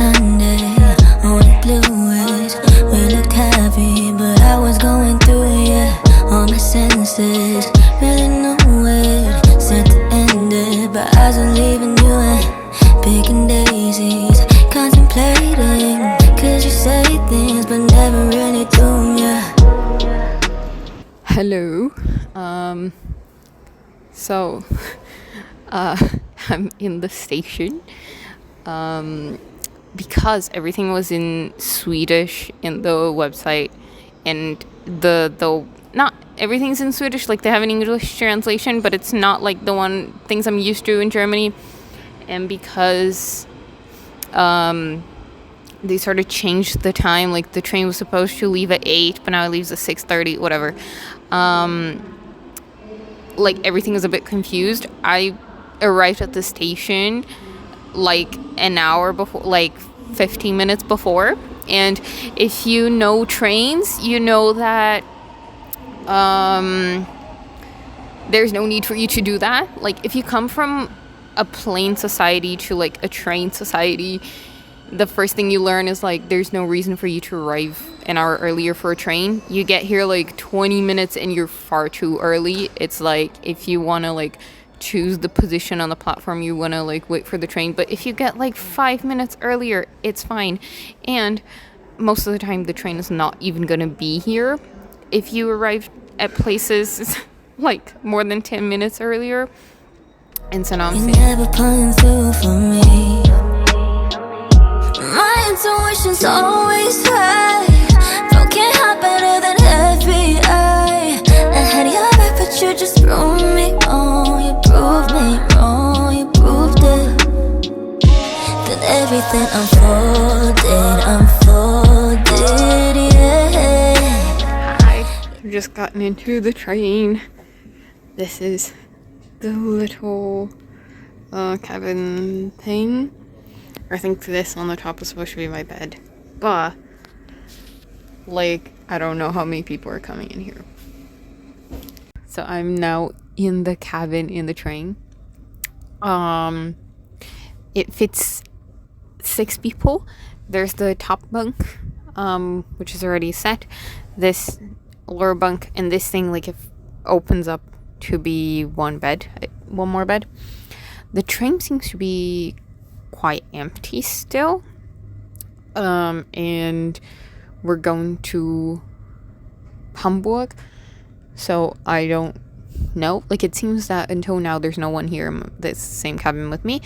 Sunday, only blue is. We looked heavy, but I was going through it, yeah. All my senses, really know it. Set to end it, but I was leaving you and picking daisies, contemplating. Cause you say things, but never really do, yeah. Hello. So I'm in the station because everything was in Swedish in the website, and the not everything's in Swedish, like they have an English translation, but it's not like the one things I'm used to in Germany. And because they sort of changed the time, like the train was supposed to leave at 8, but now it leaves at 6:30, whatever. Like everything was a bit confused. I arrived at the station like an hour before, like 15 minutes before. And if you know trains, you know that there's no need for you to do that. Like if you come from a plane society to like a train society, the first thing you learn is like there's no reason for you to arrive an hour earlier for a train. You get here like 20 minutes and you're far too early. It's like if you want to like choose the position on the platform, you want to like wait for the train. But if you get like 5 minutes earlier, it's fine. And most of the time the train is not even going to be here. If you arrive at places like more than 10 minutes earlier. And so now I'm saying, never pulling through for me. My intuition's always right. Don't get hot better than FBI. I had your back, but you just proved me wrong. You proved me wrong. You proved it. Then everything unfolded, yeah. I've just gotten into the train. This is the little cabin thing. I think this on the top is supposed to be my bed, but like I don't know how many people are coming in here. So I'm now in the cabin in the train. It fits 6 people. There's the top bunk, which is already set. This lower bunk and this thing like it opens up to be one more bed. The train seems to be quite empty still, and we're going to Hamburg, so I don't know, like it seems that until now there's no one here in the same cabin with me,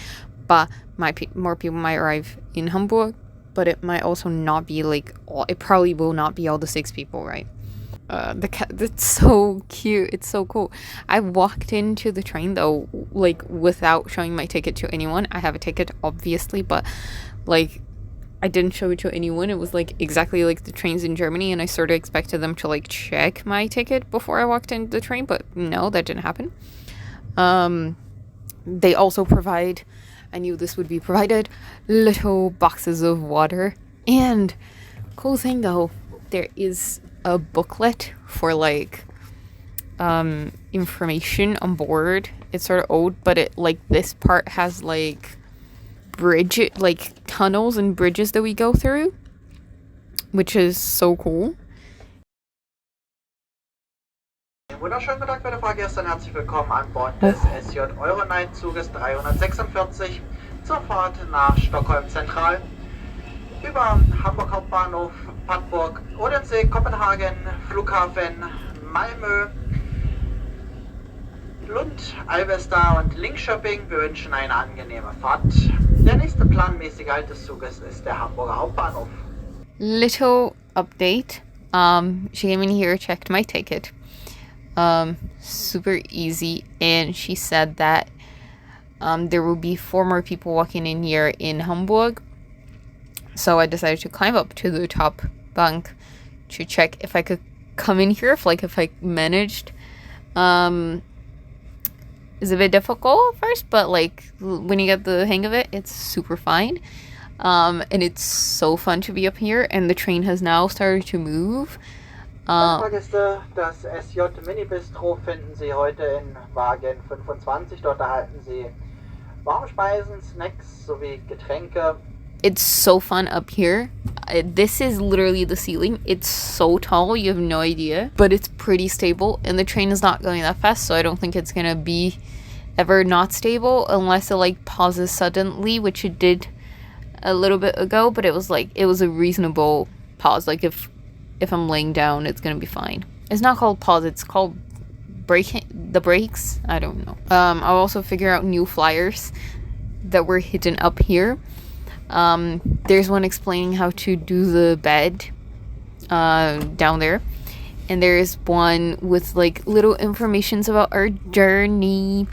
but more people might arrive in Hamburg, but it might also not be like it probably will not be all the 6 people, right? It's so cute. It's so cool. I walked into the train though, like without showing my ticket to anyone. I have a ticket obviously, but like I didn't show it to anyone. It was like exactly like the trains in Germany, and I sort of expected them to like check my ticket before I walked into the train, but no, that didn't happen. They also provide, I knew this would be provided, little boxes of water. And cool thing though, there is a booklet for like information on board. It's sort of old, but it like this part has like tunnels and bridges that we go through, which is so cool. Wunderschönen guten Tag, meine Fahrgäste, und herzlich willkommen an Bord des SJ Euronight-Zuges 346 zur Fahrt nach Stockholm Zentral über Hamburg Hauptbahnhof, Padborg, Odense, Kopenhagen, Flughafen, Malmö, Lund, Alvesta und Linköping. Wir wünschen eine angenehme Fahrt. Der nächste planmäßige Halt des Zuges ist der Hamburger Hauptbahnhof. Little update. She came in here, checked my ticket. Super easy, and she said that there will be 4 more people walking in here in Hamburg. So I decided to climb up to the top bunk to check if I could come in here, if I managed. It's a bit difficult at first, but like when you get the hang of it, it's super fine. And it's so fun to be up here, and the train has now started to move. Fahrgäste, das SJ Mini-Bistro finden Sie heute in Wagen 25. Dort erhalten Sie warme Speisen, Snacks sowie Getränke. It's so fun up here. This is literally the ceiling. It's so tall, you have no idea. But it's pretty stable, and the train is not going that fast, so I don't think it's gonna be ever not stable unless it like pauses suddenly, which it did a little bit ago, but it was a reasonable pause. Like if I'm laying down, it's gonna be fine. It's not called pause, it's called the brakes. I don't know. I'll also figure out new flyers that were hidden up here. There's one explaining how to do the bed down there, and there's one with like little informations about our journey,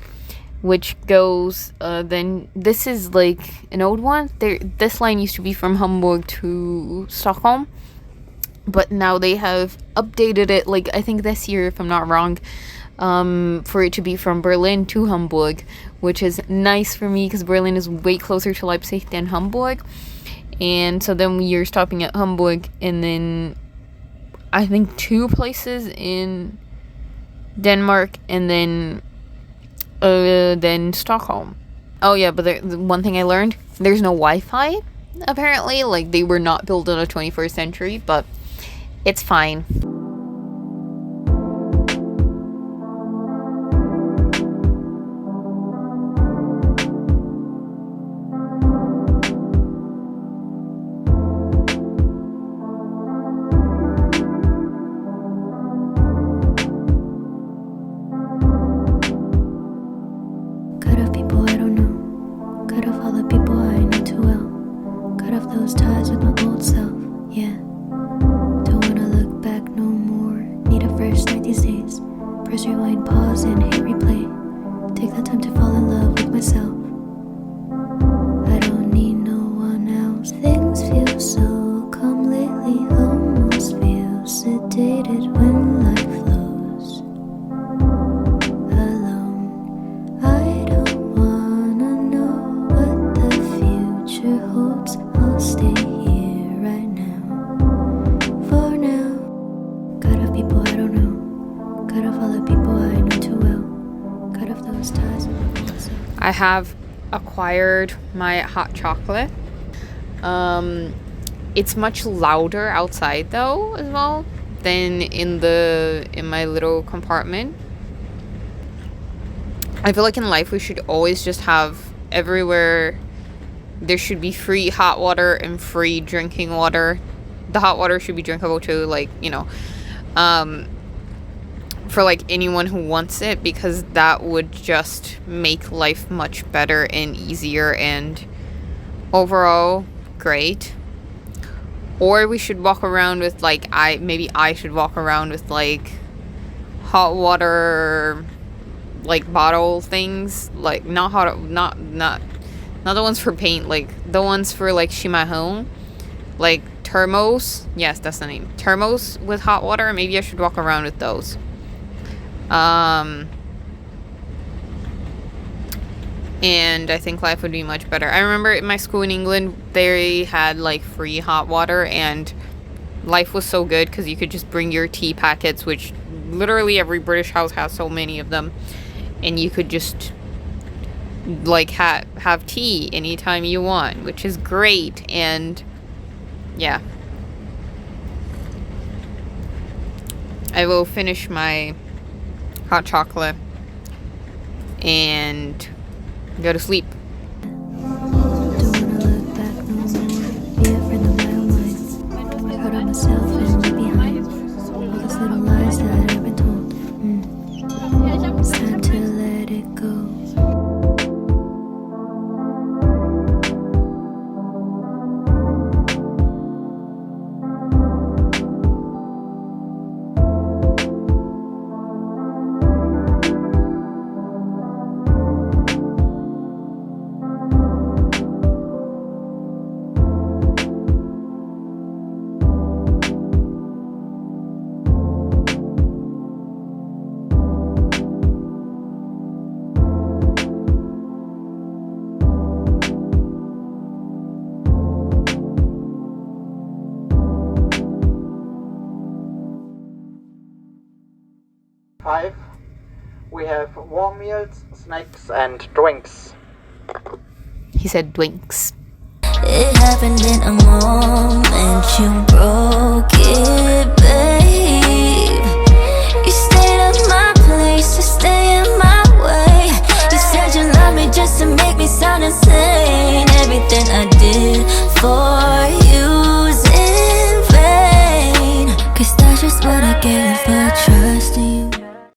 which goes then this is like an old one. This line used to be from Hamburg to Stockholm, but now they have updated it, like I think this year, if I'm not wrong, for it to be from Berlin to Hamburg, which is nice for me because Berlin is way closer to Leipzig than Hamburg. And so then we are stopping at Hamburg, and then I think 2 places in Denmark, and then Stockholm. Oh yeah, but the one thing I learned, there's no Wi-Fi apparently. Like they were not built in the 21st century, but it's fine. Cut off people I don't know. Cut off all the people I know too well. Cut off those ties with my old self, yeah. Don't wanna look back no more. Need a fresh start these days. Press rewind, pause, and hit replay. Take the time to fall in love with myself. I don't need no one else. Things feel so calm lately. Almost feel sedated when life flows alone. I don't wanna know what the future holds. I'll stay here right now. For now, cut off people I don't know. Cut off all the people I know too well. Cut off those ties with my old self. I have acquired my hot chocolate. It's much louder outside though as well than in my little compartment. I feel like in life we should always just have everywhere, there should be free hot water and free drinking water. The hot water should be drinkable too, like, you know, for like anyone who wants it, because that would just make life much better and easier and overall great. Or we should walk around with like, I should walk around with like hot water like bottle things, like not the ones for paint, like the ones for like shimaho, like thermos. Yes, that's the name, thermos with hot water. Maybe I should walk around with those. And I think life would be much better. I remember in my school in England, they had like free hot water, and life was so good because you could just bring your tea packets, which literally every British house has so many of them, and you could just like have tea anytime you want, which is great. And yeah, I will finish my hot chocolate and go to sleep. Don't wanna look back no more. Be a friend of my own mind. Work hard on myself and leave behind all those little lies that I've been told. It's time to let it go. Five, we have warm meals, snacks and drinks. He said drinks. It happened in a moment, you broke it